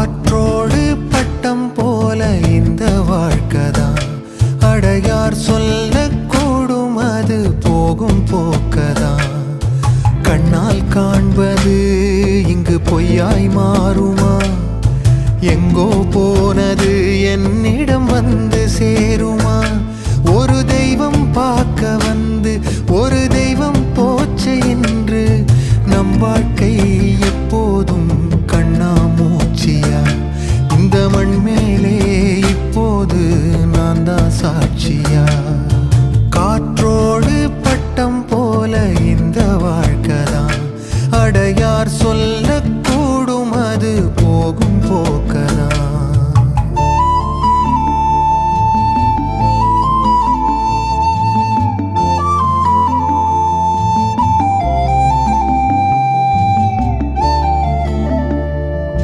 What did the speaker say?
காற்றோடு பட்டம் போல இந்த வாழ்க்கைதான். அடையார் சொல்லக்கூடும் அது போகும் போக்கதான். கண்ணால் காண்பது இங்கு பொய்யாய் மாறுமா? எங்கோ போனது என்னிடம் வந்து சேருமா? ஒரு தெய்வம் பார்க்க வந்து ஒரு தெய்வம் போச்சு என்று நம் வாழ்க்கை